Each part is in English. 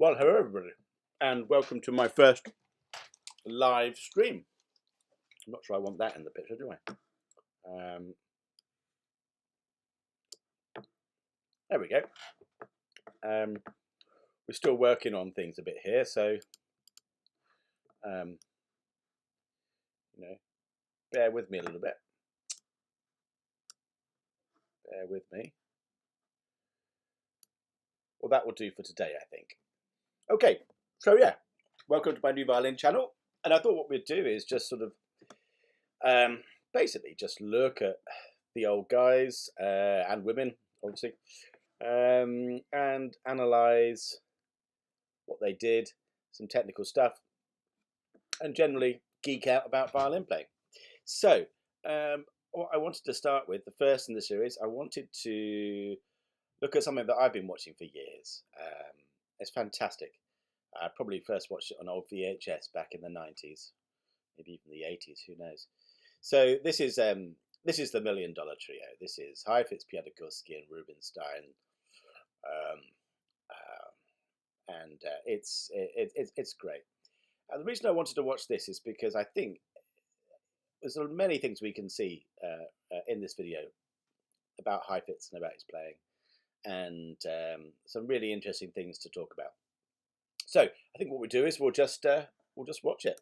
Well, hello everybody, and welcome to my first live stream. I'm not sure I want that in the picture, do I? There we go. We're still working on things a bit here, so bear with me a little bit. Bear with me. Well, that will do for today, I think. Okay, so yeah, welcome to my new violin channel. And I thought what we'd do is just sort of basically just look at the old guys and women, obviously, and analyze what they did, some technical stuff, and generally geek out about violin playing. So what I wanted to start with, the first in the series, I wanted to look at something that I've been watching for years. It's fantastic. I probably first watched it on old VHS back in the 90s, maybe even the 80s, who knows. So this is the $1 Million Trio. This is Heifetz, Piatigorsky, and Rubinstein, and it's great. And the reason I wanted to watch this is because I think there's many things we can see in this video about Heifetz and about his playing, and some really interesting things to talk about. So I think what we do is we'll just watch it.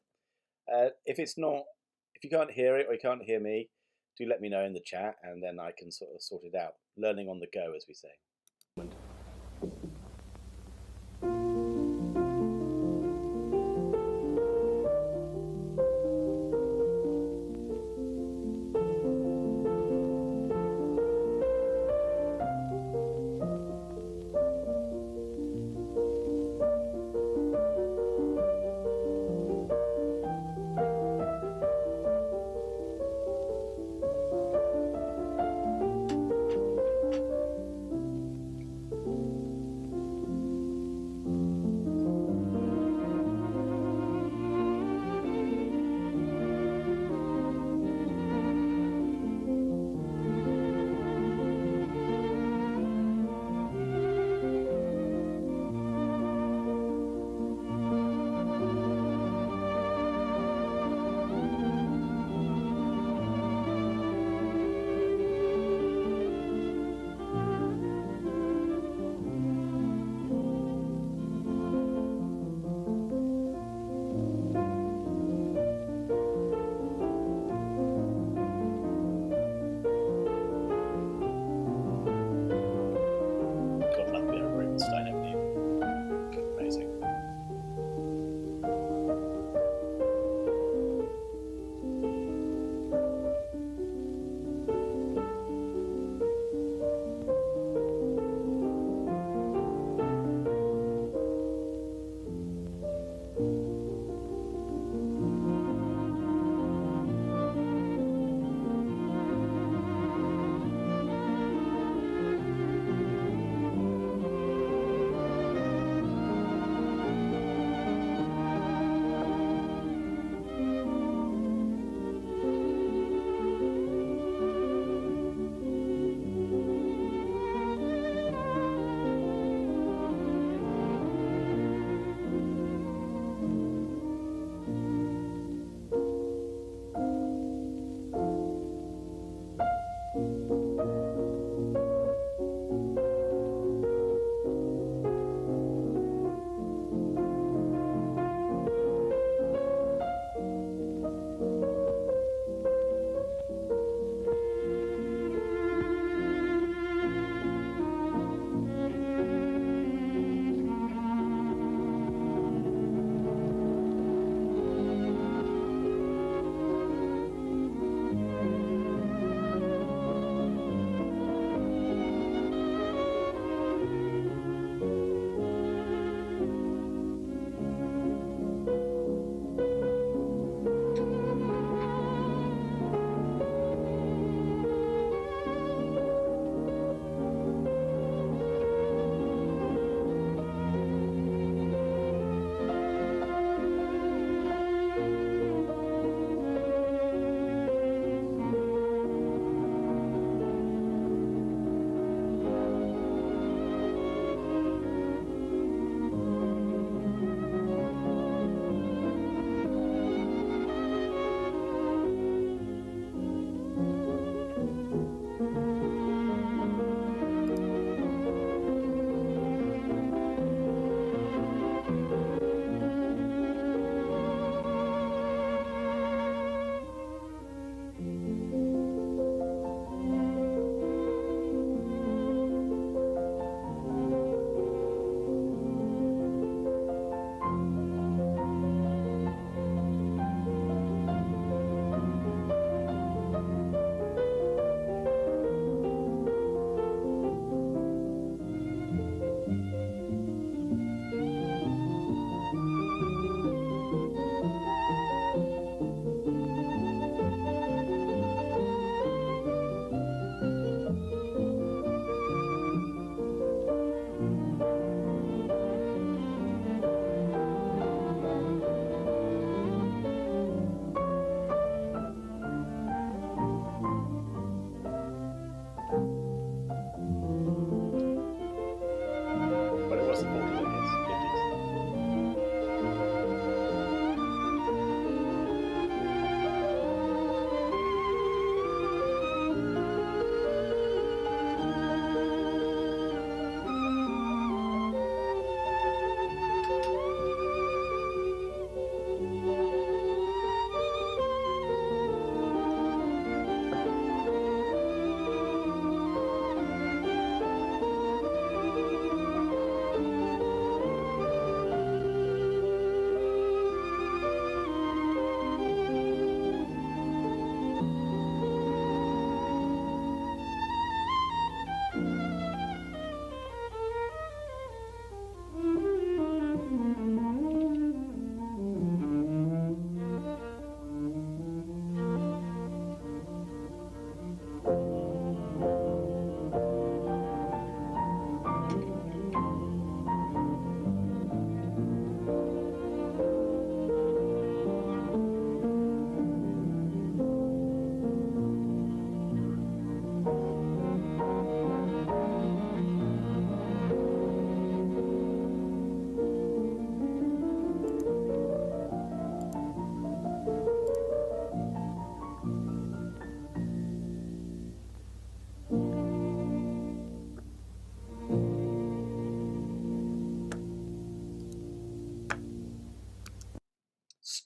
If you can't hear it or you can't hear me, do let me know in the chat, and then I can sort of sort it out. Learning on the go, as we say.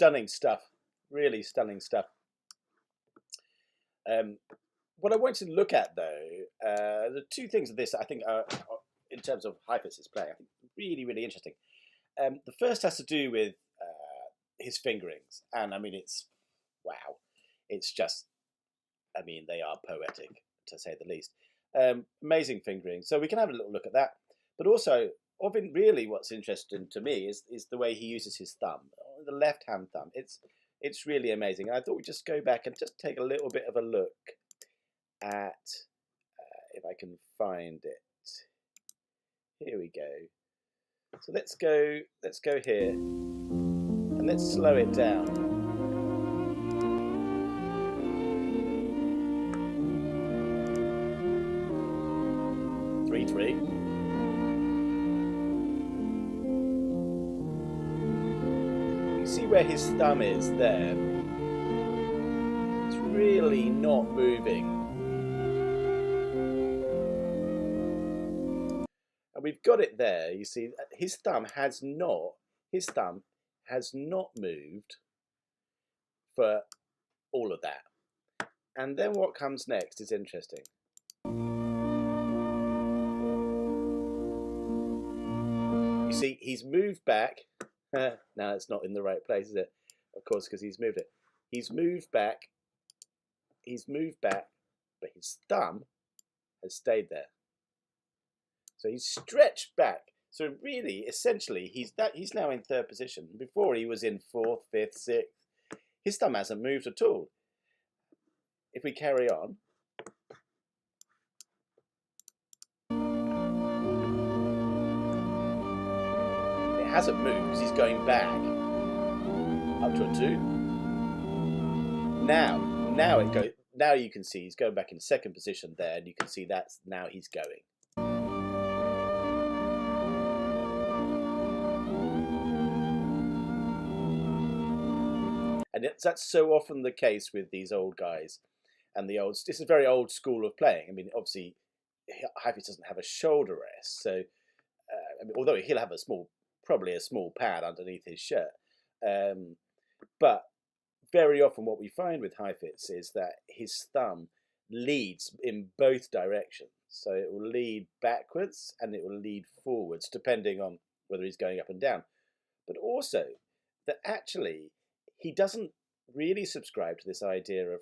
stunning stuff. Really stunning stuff. What I want to look at, though, the two things of this I think are in terms of Heifetz's playing, I think really, really interesting. The first has to do with his fingerings, and I mean, it's wow, it's just, I mean, they are poetic to say the least. Amazing fingering. So we can have a little look at that, but also, really, what's interesting to me is the way he uses his thumb, the left-hand thumb. It's really amazing. I thought we'd just go back and just take a little bit of a look at, if I can find it. Here we go. So let's go here, and let's slow it down. 3-3. You see where his thumb is there? It's really not moving. And we've got it there. You see, his thumb has not moved for all of that. And then what comes next is interesting. You see, he's moved back. Now it's not in the right place, is it? Of course, because he's moved it. He's moved back, but his thumb has stayed there. So he's stretched back. So really, essentially, he's now in third position. Before he was in fourth, fifth, sixth. His thumb hasn't moved at all. If we carry on, it hasn't moved because he's going back up to a 2. Now it goes. Now you can see he's going back in second position there, and you can see that's now he's going. And that's so often the case with these old guys, and this is a very old school of playing. I mean, obviously, Heifetz doesn't have a shoulder rest, so I mean, although he'll have probably a small pad underneath his shirt, but very often what we find with Heifetz is that his thumb leads in both directions. So it will lead backwards and it will lead forwards, depending on whether he's going up and down. But also that actually he doesn't really subscribe to this idea of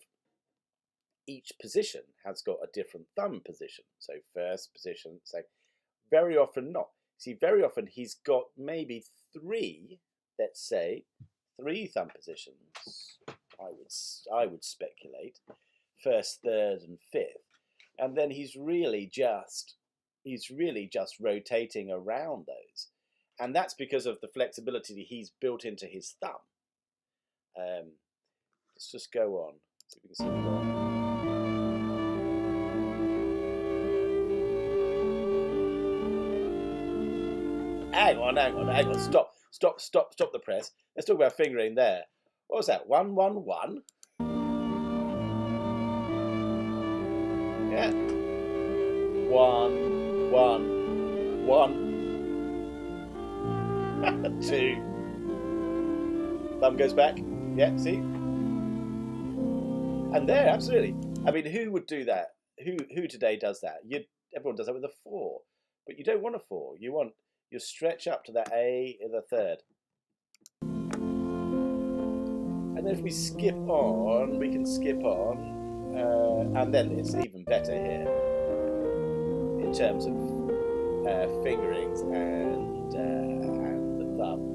each position has got a different thumb position. So first position, second. Very often not. See, very often he's got maybe 3, let's say, 3 thumb positions. I would speculate. First, third, and fifth. And then he's really just rotating around those. And that's because of the flexibility that he's built into his thumb. Let's just go on. See if we can see more. Hang on. Stop the press. Let's talk about fingering there. What was that? 1, 1, 1. Yeah. 1, 1, 1. 2. Thumb goes back. Yeah, see? And there, absolutely. I mean, who would do that? Who today does that? Everyone does that with a 4. But you don't want a 4. You stretch up to that A in the third. And then if we skip on, we can skip on. And then it's even better here in terms of fingerings and the thumb.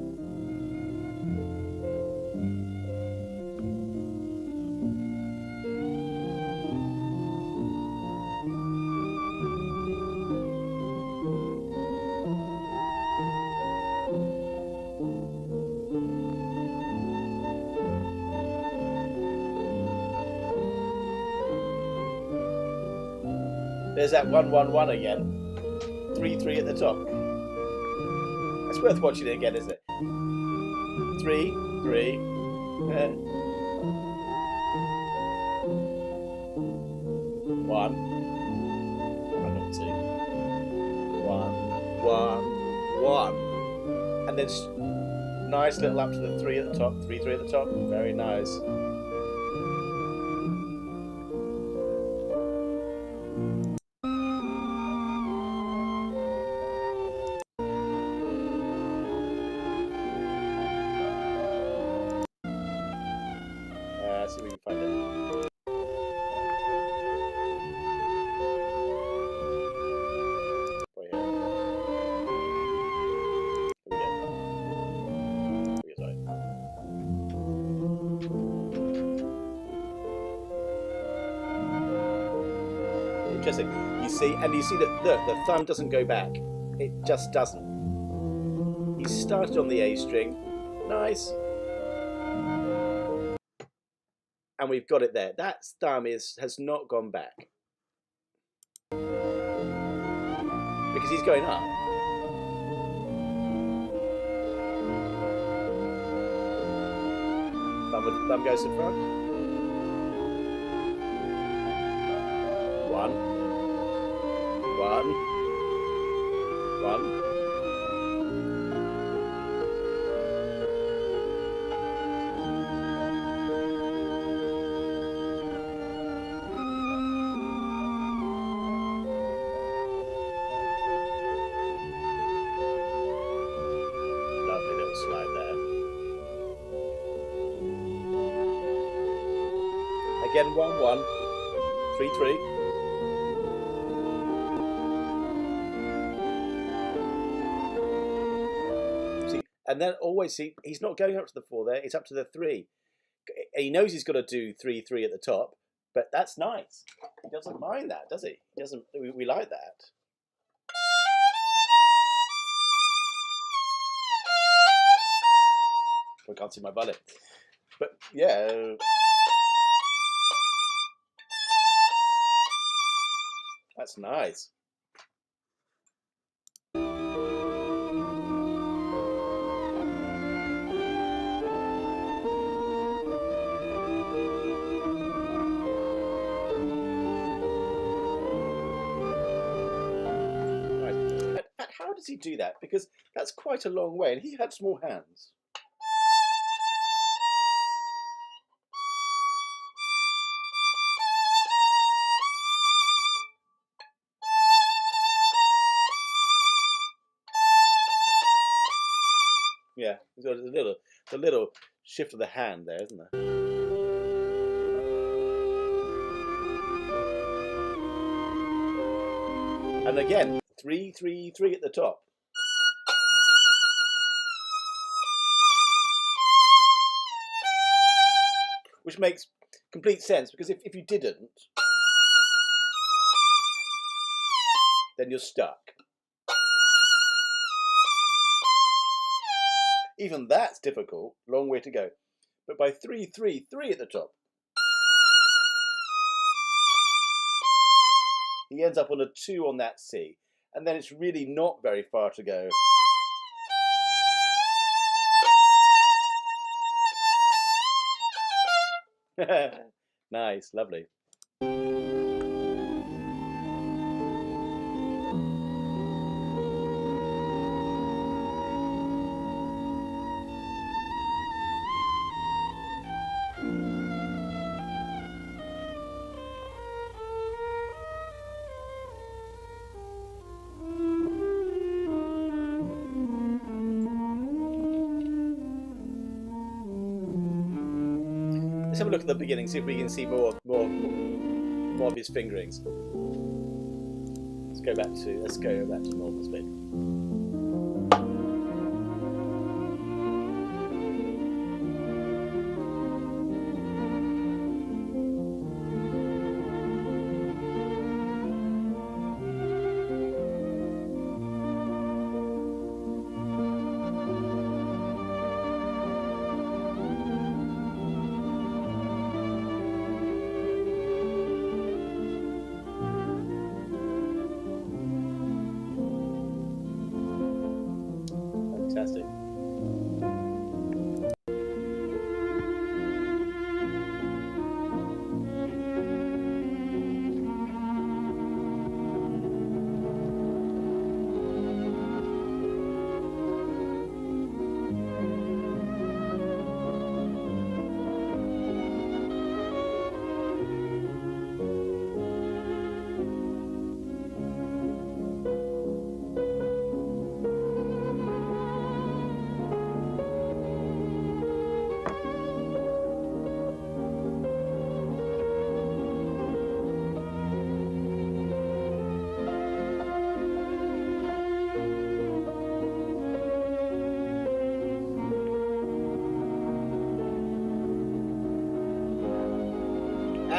There's that 1, 1, 1 again. 3, 3 at the top. It's worth watching it again, isn't it? 3, 3. 1. 1, 2. 1, 1, 1. And then Nice little up to the 3 at the top, 3-3 at the top. Very nice. Let's see if we can find it. Right here. Interesting. You see that look, the thumb doesn't go back. It just doesn't. He started on the A string. Nice. And we've got it there. That thumb has not gone back. Because he's going up. Thumb goes to front. 1, 1, 1. Lovely little slide there. Again, 1, 1, 3, 3. And then always see he's not going up to the 4 there, it's up to the 3. He knows he's got to do 3-3 at the top, but that's nice. He doesn't mind that, does he? He doesn't. We like that. I can't see my violin, but yeah. That's nice. How does he do that? Because that's quite a long way, and he had small hands. Yeah, he's got a little shift of the hand there, isn't there? And again, 3-3-3 at the top. Which makes complete sense, because if you didn't, then you're stuck. Even that's difficult, long way to go. But by 3-3-3 at the top, he ends up on a 2 on that C. And then it's really not very far to go. Nice, lovely. Let's have a look at the beginning, see if we can see more of his fingerings. Let's go back to normal speed. Fantastic.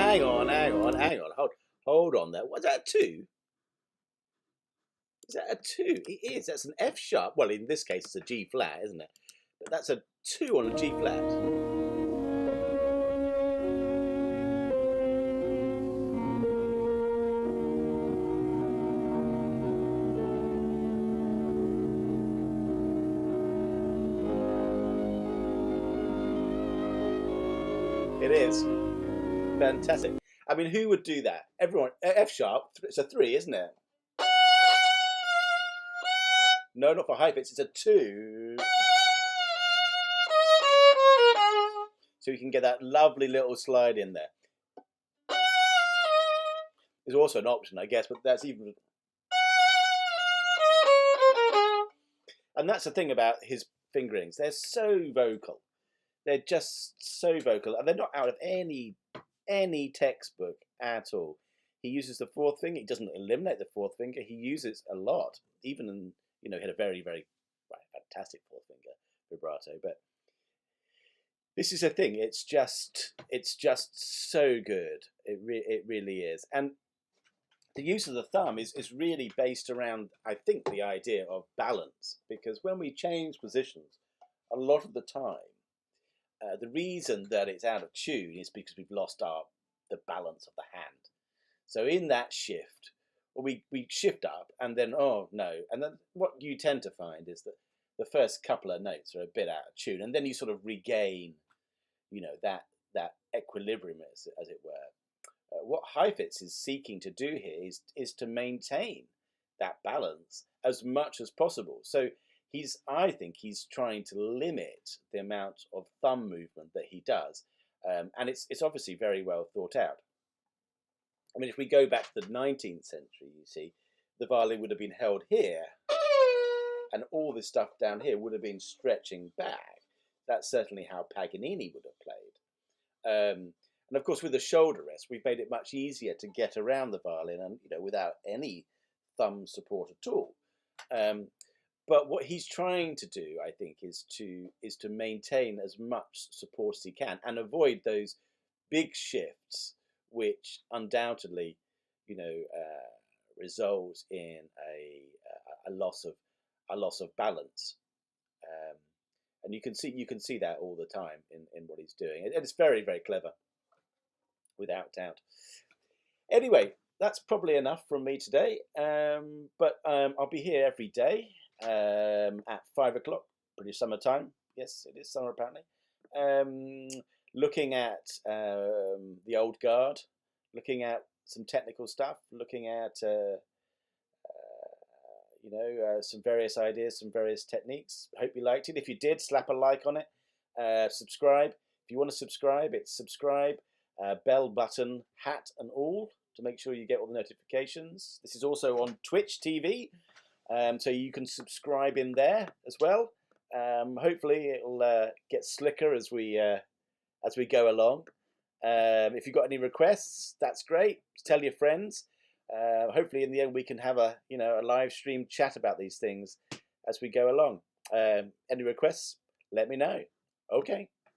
hang on. Hold on there. Was that a 2? Is that a 2? It is. That's an F sharp. Well, in this case, it's a G flat, isn't it? But that's a 2 on a G flat. It is. Fantastic. I mean, who would do that? Everyone. F sharp, it's a 3, isn't it? No, not for Heifetz, it's a 2. So you can get that lovely little slide in there. There's also an option, I guess, but that's even... And that's the thing about his fingerings. They're so vocal. They're just so vocal. And they're not out of any textbook at all. He uses the 4th finger. He doesn't eliminate the 4th finger. He uses a lot. Even in, he had a very, very fantastic 4th finger vibrato. But this is a thing. It's just so good. It really is. And the use of the thumb is really based around, I think, the idea of balance. Because when we change positions, a lot of the time, the reason that it's out of tune is because we've lost the balance of the hand. So in that shift, we shift up and then, oh no. And then what you tend to find is that the first couple of notes are a bit out of tune. And then you sort of regain, that equilibrium, as it were. What Heifetz is seeking to do here is to maintain that balance as much as possible. So I think he's trying to limit the amount of thumb movement that he does. And it's obviously very well thought out. I mean, if we go back to the 19th century, you see, the violin would have been held here, and all this stuff down here would have been stretching back. That's certainly how Paganini would have played. And of course, with the shoulder rest, we've made it much easier to get around the violin, and without any thumb support at all. But what he's trying to do, I think, is to maintain as much support as he can and avoid those big shifts, which undoubtedly, result in a loss of balance. And you can see that all the time in what he's doing. And it's very, very clever, without doubt. Anyway, that's probably enough from me today. But I'll be here every day at 5 o'clock, pretty summertime. Yes, it is summer apparently. Looking at the old guard, looking at some technical stuff, looking at some various ideas, some various techniques. Hope you liked it. If you did, slap a like on it. Subscribe. If you want to subscribe, it's subscribe, bell button, hat and all, to make sure you get all the notifications. This is also on Twitch TV, so you can subscribe in there as well. Hopefully it'll get slicker as we go along. If you've got any requests, that's great. Tell your friends. Hopefully in the end we can have a live stream chat about these things as we go along. Any requests, let me know. Okay.